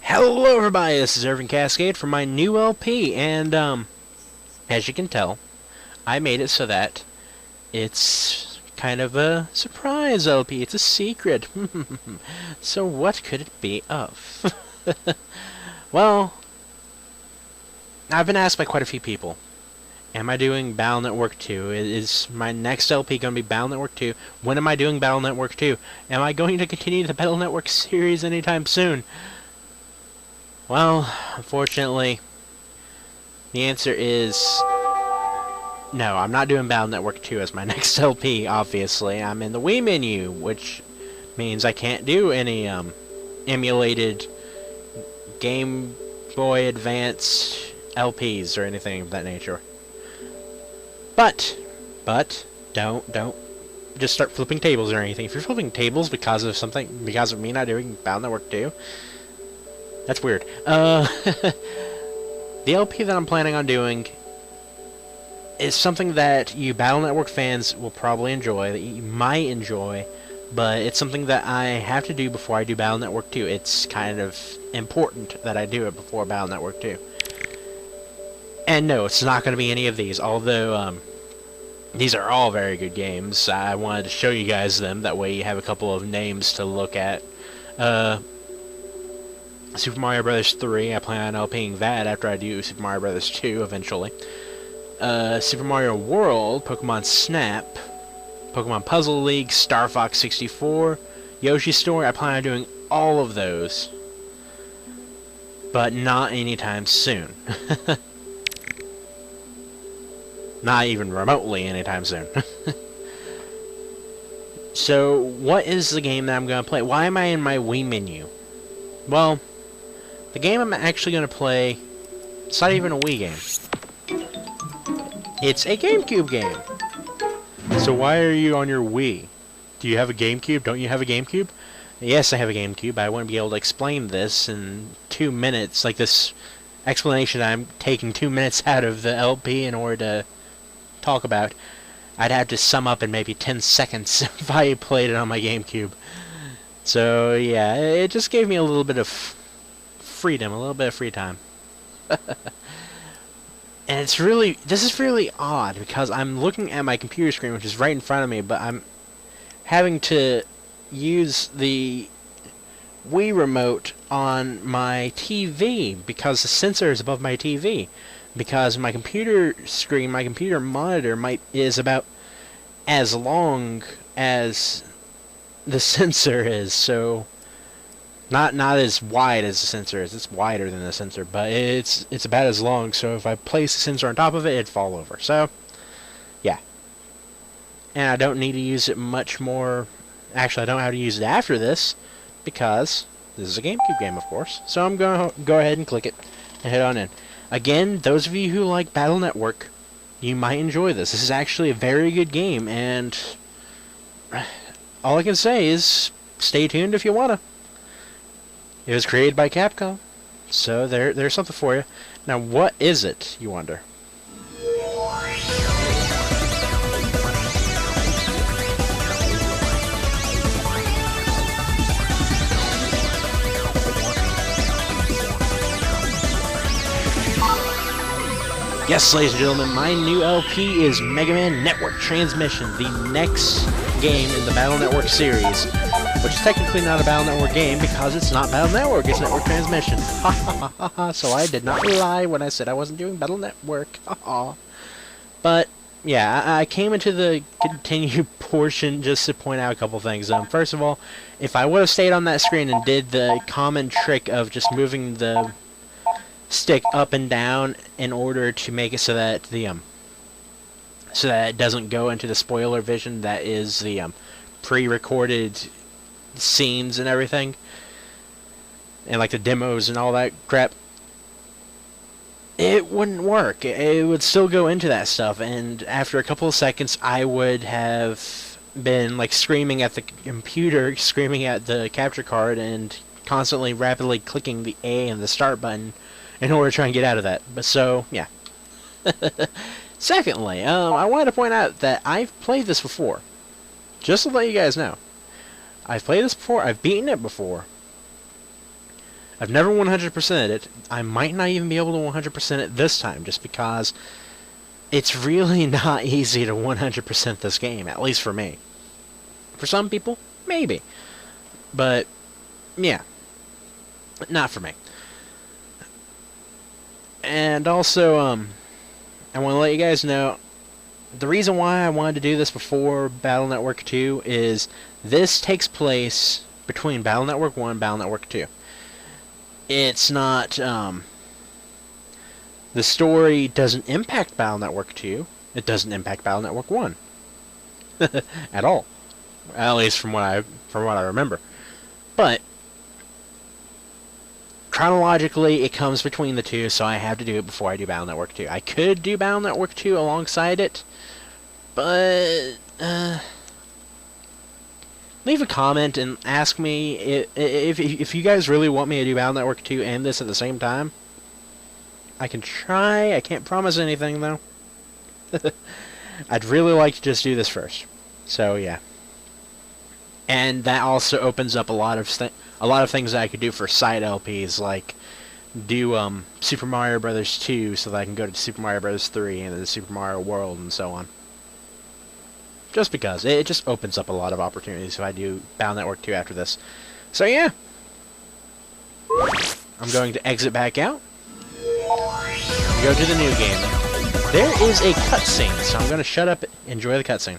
Hello everybody, this is Irving Cascade from my new LP, and as you can tell, I made it so that it's kind of a surprise LP, it's a secret. So what could it be of? Well, I've been asked by quite a few people, am I doing Battle Network 2? Is my next LP going to be Battle Network 2? When am I doing Battle Network 2? Am I going to continue the Battle Network series anytime soon? Well, unfortunately, the answer is no, I'm not doing Battle Network 2 as my next LP, obviously. I'm in the Wii menu, which means I can't do any emulated Game Boy Advance LPs or anything of that nature. But, don't just start flipping tables or anything. If you're flipping tables because of me not doing Battle Network 2, that's weird. The LP that I'm planning on doing is something that you Battle Network fans will probably enjoy, that you might enjoy, but it's something that I have to do before I do Battle Network 2. It's kind of important that I do it before Battle Network 2. And no, it's not going to be any of these, although these are all very good games. I wanted to show you guys them, that way you have a couple of names to look at. Super Mario Bros. 3, I plan on LPing that after I do Super Mario Bros. 2 eventually. Super Mario World, Pokemon Snap, Pokemon Puzzle League, Star Fox 64, Yoshi's Story, I plan on doing all of those. But not anytime soon. Not even remotely anytime soon. So, what is the game that I'm going to play? Why am I in my Wii menu? Well, the game I'm actually going to play, it's not even a Wii game. It's a GameCube game. So why are you on your Wii? Do you have a GameCube? Don't you have a GameCube? Yes, I have a GameCube. I wouldn't be able to explain this in 2 minutes. Like this explanation I'm taking 2 minutes out of the LP in order to talk about. I'd have to sum up in maybe 10 seconds if I played it on my GameCube. So yeah, it just gave me a little bit of freedom, a little bit of free time. And this is really odd, because I'm looking at my computer screen, which is right in front of me, but I'm having to use the Wii remote on my TV, because the sensor is above my TV. Because my computer screen, my computer monitor is about as long as the sensor is, so not as wide as the sensor is. It's wider than the sensor, but it's about as long, so if I place the sensor on top of it, it'd fall over. So yeah. And I don't need to use it much more. Actually, I don't have to use it after this, because this is a GameCube game, of course. So I'm going to go ahead and click it and head on in. Again, those of you who like Battle Network, you might enjoy this. This is actually a very good game, and all I can say is stay tuned if you wanna. It was created by Capcom, so there's something for you. Now, what is it, you wonder? Yes, ladies and gentlemen, my new LP is Megaman Network Transmission, the next game in the Battle Network series, which is technically not a Battle Network game because it's not Battle Network, it's Network Transmission. Ha ha ha ha ha, so I did not lie when I said I wasn't doing Battle Network. Ha ha. But, yeah, I came into the continue portion just to point out a couple things. First of all, if I would have stayed on that screen and did the common trick of just moving the stick up and down in order to make it so that so that it doesn't go into the spoiler vision that is the pre-recorded scenes and everything, and like the demos and all that crap, it wouldn't work. It would still go into that stuff, and after a couple of seconds I would have been like screaming at the computer, screaming at the capture card, and constantly rapidly clicking the A and the start button in order to try and get out of that. But so, yeah. Secondly, I wanted to point out that I've played this before. Just to let you guys know. I've played this before, I've beaten it before. I've never 100%ed it. I might not even be able to 100% it this time, just because it's really not easy to 100% this game, at least for me. For some people, maybe. But, yeah. Not for me. And also, I want to let you guys know, the reason why I wanted to do this before Battle Network 2 is this takes place between Battle Network 1 and Battle Network 2. It's not, the story doesn't impact Battle Network 2. It doesn't impact Battle Network 1. At all. At least from what I remember. But chronologically, it comes between the two, so I have to do it before I do Battle Network 2. I could do Battle Network 2 alongside it, but leave a comment and ask me if you guys really want me to do Battle Network 2 and this at the same time. I can try. I can't promise anything, though. I'd really like to just do this first. So, yeah. And that also opens up a lot of things that I could do for side LPs, like do Super Mario Brothers 2 so that I can go to Super Mario Brothers 3 and then Super Mario World and so on. Just because. It just opens up a lot of opportunities if I do Battle Network 2 after this. So yeah. I'm going to exit back out. Go to the new game. There is a cutscene, so I'm going to shut up and enjoy the cutscene.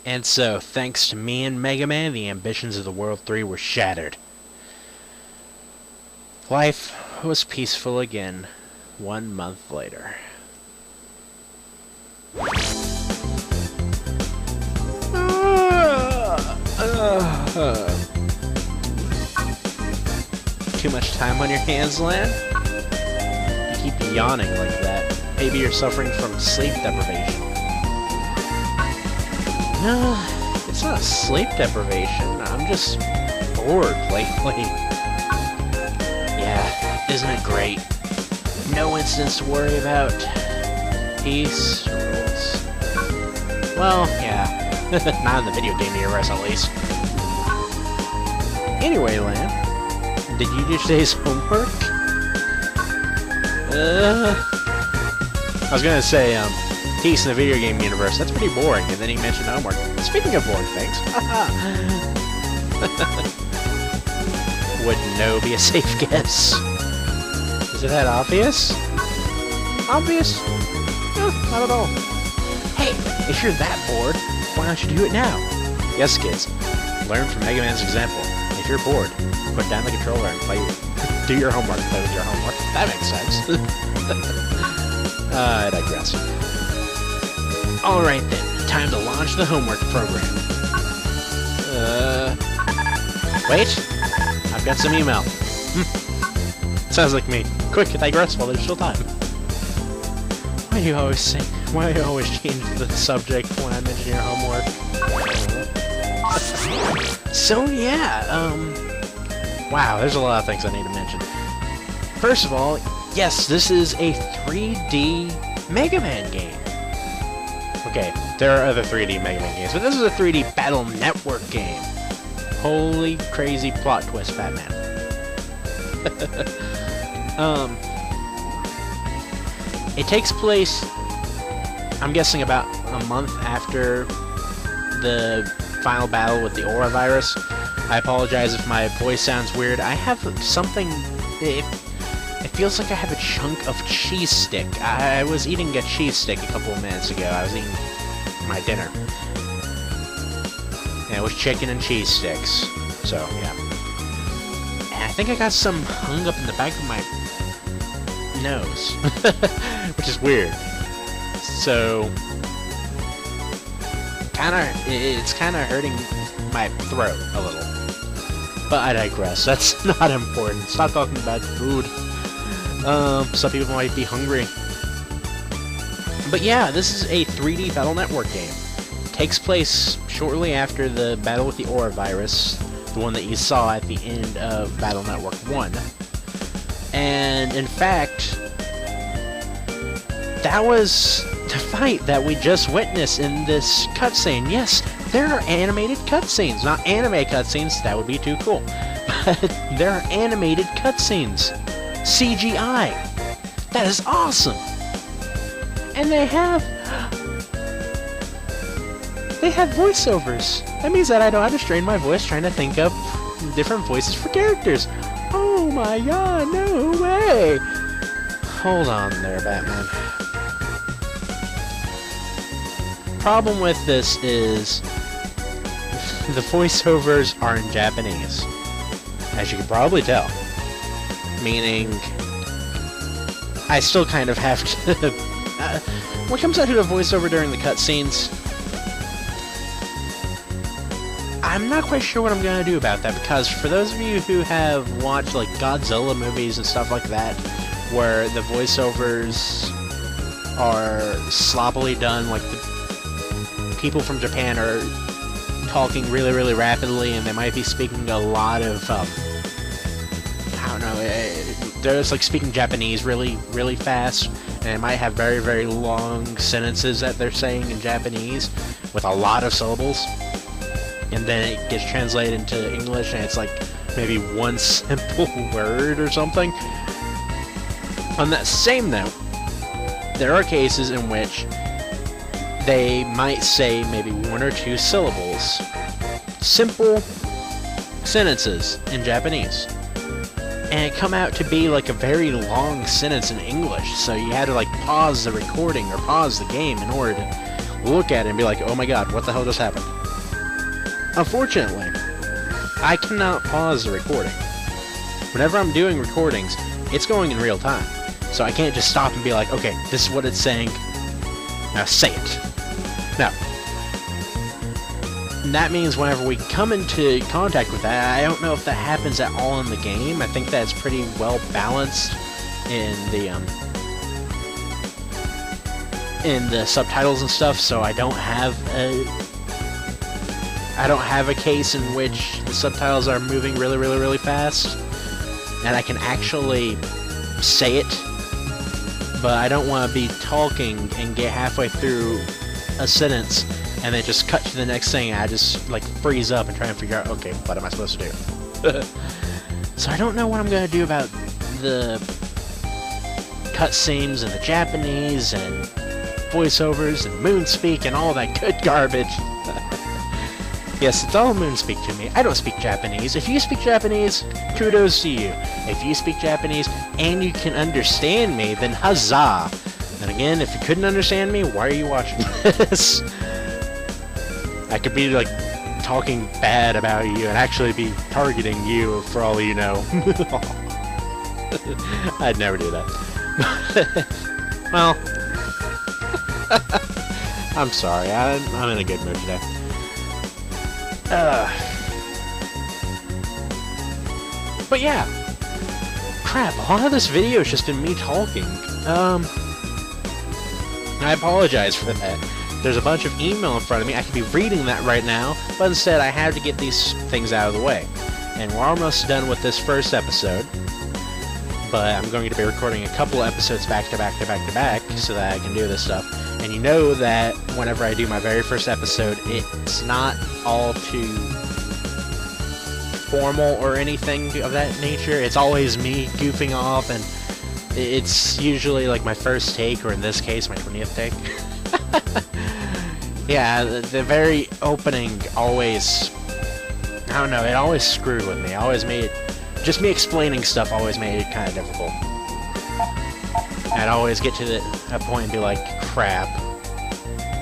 And so, thanks to me and Mega Man, the ambitions of the World 3 were shattered. Life was peaceful again 1 month later. Too much time on your hands, Lan? You keep yawning like that. Maybe you're suffering from sleep deprivation. No, it's not sleep deprivation. I'm just bored lately. Yeah, isn't it great? No incidents to worry about. Peace rules. Well, yeah. Not in the video game universe, at least. Anyway, Lamb, did you do today's homework? I was gonna say, peace in the video game universe. That's pretty boring. And then he mentioned homework. Speaking of boring things, would no be a safe guess? Is it that obvious? Obvious? No, not at all. Hey, if you're that bored, why don't you do it now? Yes, kids. Learn from Mega Man's example. If you're bored, put down the controller and do your homework. Play with your homework. That makes sense. I digress. Alright then, time to launch the homework program. Wait, I've got some email. Sounds like me. Quick, digress while there's still time. Why do you always change the subject when I mention your homework? So yeah, wow, there's a lot of things I need to mention. First of all, Yes, this is a 3D Mega Man game. Okay, there are other 3D Mega Man games, but this is a 3D Battle Network game. Holy crazy plot twist, Batman. It takes place, I'm guessing, about a month after the final battle with the Aura virus. I apologize if my voice sounds weird. I have something... It feels like I have a chunk of cheese stick. I was eating a cheese stick a couple of minutes ago. I was eating my dinner. And it was chicken and cheese sticks. So, yeah. And I think I got some hung up in the back of my nose. Which is weird. So... it's kind of hurting my throat a little. But I digress. That's not important. Stop talking about food. Some people might be hungry. But yeah, this is a 3D Battle Network game. Takes place shortly after the battle with the Aura virus, the one that you saw at the end of Battle Network 1. And in fact, that was the fight that we just witnessed in this cutscene. Yes, there are animated cutscenes. Not anime cutscenes, that would be too cool. But there are animated cutscenes. CGI. That is awesome. And they have voiceovers. That means that I don't have to strain my voice trying to think up different voices for characters. Oh my god, no way. Hold on there, Batman. Problem with this is the voiceovers are in Japanese, as you can probably tell. Meaning, I still kind of have to... when it comes down to the voiceover during the cutscenes, I'm not quite sure what I'm going to do about that, because for those of you who have watched like Godzilla movies and stuff like that, where the voiceovers are sloppily done, like the people from Japan are talking really, really rapidly, and they might be speaking a lot of, I don't know, they're just like speaking Japanese really, really fast, and they might have very, very long sentences that they're saying in Japanese with a lot of syllables, and then it gets translated into English, and it's like maybe one simple word or something. On that same note, there are cases in which they might say maybe one or two syllables, simple sentences in Japanese, and it come out to be like a very long sentence in English, so you had to like pause the recording or pause the game in order to look at it and be like, oh my god, what the hell just happened? Unfortunately, I cannot pause the recording. Whenever I'm doing recordings, it's going in real time, so I can't just stop and be like, okay, this is what it's saying, now say it. Now, that means whenever we come into contact with that, I don't know if that happens at all in the game. I think that's pretty well balanced in the subtitles and stuff, so I don't have a case in which the subtitles are moving really, really, really fast, and I can actually say it, but I don't want to be talking and get halfway through a sentence and then just cut to the next thing, and I just like freeze up and try and figure out, okay, what am I supposed to do? So I don't know what I'm going to do about the cutscenes and the Japanese and voiceovers and Moonspeak and all that good garbage. Yes, it's all Moonspeak to me. I don't speak Japanese. If you speak Japanese, kudos to you. If you speak Japanese and you can understand me, then huzzah! And again, if you couldn't understand me, why are you watching this? I could be like talking bad about you and actually be targeting you for all you know. I'd never do that. Well, I'm sorry. I'm in a good mood today. But yeah, crap, a lot of this video has just been me talking. I apologize for that. There's a bunch of email in front of me. I could be reading that right now, but instead I have to get these things out of the way. And we're almost done with this first episode. but I'm going to be recording a couple episodes back to back to back to back so that I can do this stuff. And you know that whenever I do my very first episode, it's not all too formal or anything of that nature. It's always me goofing off, and it's usually like my first take, or in this case, my 20th take. Yeah, the very opening always, I don't know, it always screwed with me. Always made it, just me explaining stuff always made it kind of difficult. I'd always get to a point and be like, crap,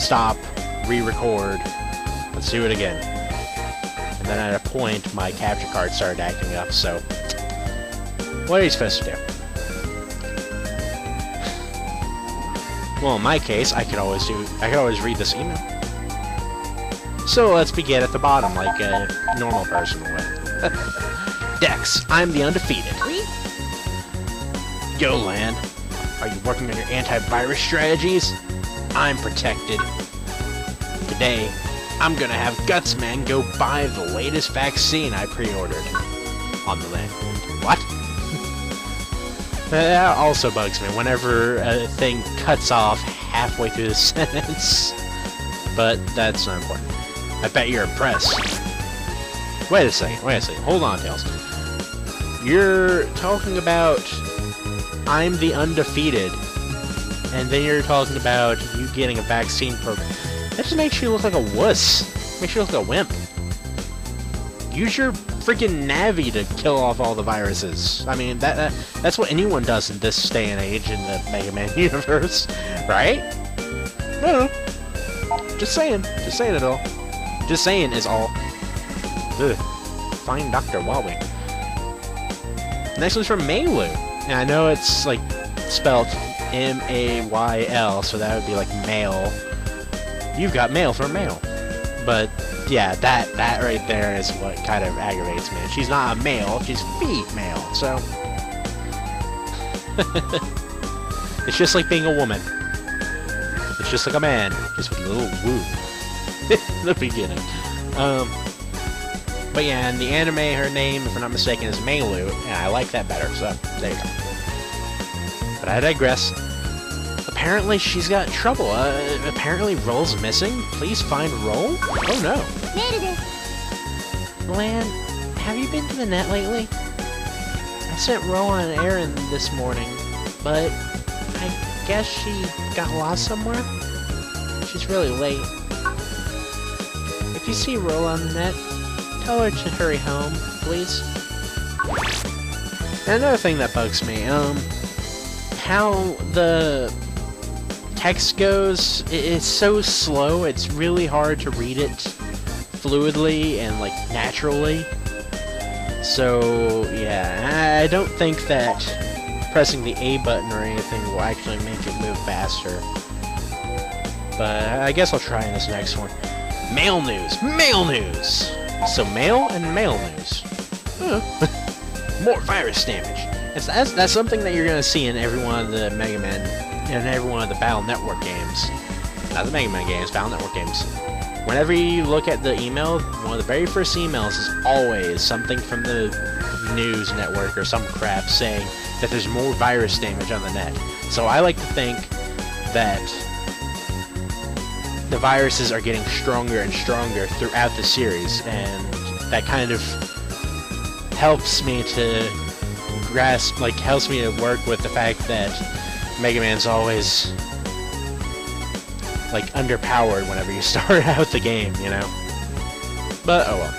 stop, re-record, let's do it again. And then at a point, my capture card started acting up, so what are you supposed to do? Well, in my case, I could always read this email. So let's begin at the bottom, like a normal person would. Dex, I'm the undefeated. Yo, Lan, are you working on your antivirus strategies? I'm protected. Today, I'm gonna have Gutsman go buy the latest vaccine I pre-ordered on the land. What? That also bugs me whenever a thing cuts off halfway through the sentence. But that's not important. I bet you're impressed. Wait a second, hold on, Tails. You're talking about I'm the undefeated, and then you're talking about you getting a vaccine program. That just makes you look like a wuss. Makes you look like a wimp. Use your freaking Navi to kill off all the viruses. I mean, that's what anyone does in this day and age in the Mega Man universe, right? No. Just saying it all. Just saying is all. Ugh. Fine Dr. Wowie. Next one's from Maylu. And I know it's like spelled M-A-Y-L, so that would be like male. You've got mail for mail. But yeah, that right there is what kind of aggravates me. She's not a male, she's female, so it's just like being a woman. It's just like a man, just with a little woo. In the beginning. But yeah, in the anime, her name, if I'm not mistaken, is Maylu, and I like that better, so there you go. But I digress. Apparently she's got trouble. Apparently Roll's missing. Please find Roll? Oh no. Lan, have you been to the net lately? I sent Roll on an errand this morning, but I guess she got lost somewhere? She's really late. If you see Roll on the net, tell her to hurry home, please. And another thing that bugs me, how the text goes, it's so slow, it's really hard to read it fluidly and, like, naturally. So, yeah, I don't think that pressing the A button or anything will actually make it move faster. But I guess I'll try in this next one. Mail news! Mail news! So mail and mail news. More virus damage. That's something that you're going to see in every one of the Mega Man, and every one of the Battle Network games. Not the Mega Man games, Battle Network games. Whenever you look at the email, one of the very first emails is always something from the news network or some crap saying that there's more virus damage on the net. So I like to think that the viruses are getting stronger and stronger throughout the series, and that kind of helps me to grasp, like, helps me to work with the fact that Mega Man's always, like, underpowered whenever you start out the game, you know? But, oh well.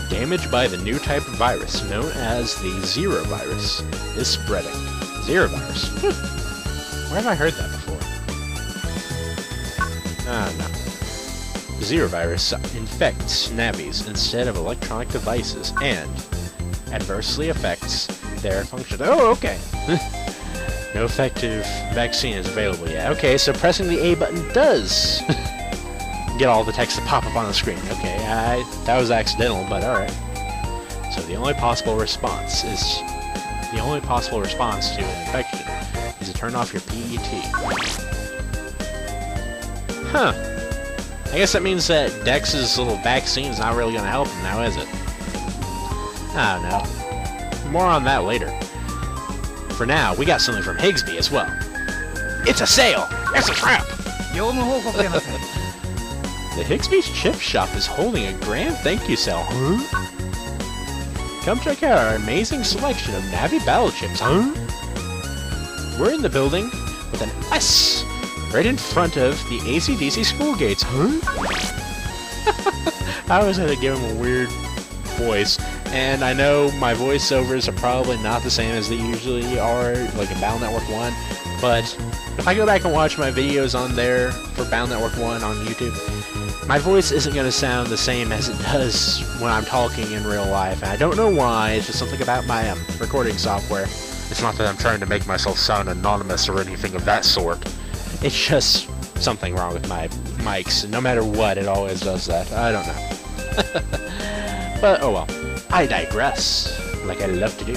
Damage by the new type of virus, known as the Zero virus, is spreading. Zero virus? Where have I heard that before? No. Zero virus infects navis instead of electronic devices and adversely affects their function. Oh, okay. No effective vaccine is available yet. Okay, so pressing the A button does get all the text to pop up on the screen. Okay, that was accidental, but alright. So the only possible response to an infection is to turn off your PET. Huh. I guess that means that Dex's little vaccine is not really going to help him now, is it? I don't know. more on that later. For now, we got something from Higsby as well. It's a sale! It's a trap! The Higsby's Chip Shop is holding a grand thank you sale. Huh? Come check out our amazing selection of Navi battle chips. Huh? We're in the building with an S right in front of the AC/DC school gates. Huh? I always had to give him a weird voice, and I know my voiceovers are probably not the same as they usually are, like in Battle Network 1, but if I go back and watch my videos on there for Battle Network 1 on YouTube, my voice isn't going to sound the same as it does when I'm talking in real life, and I don't know why. It's just something about my recording software. It's not that I'm trying to make myself sound anonymous or anything of that sort. It's just something wrong with my mics, and no matter what, it always does that. I don't know. But, oh well. I digress, like I love to do.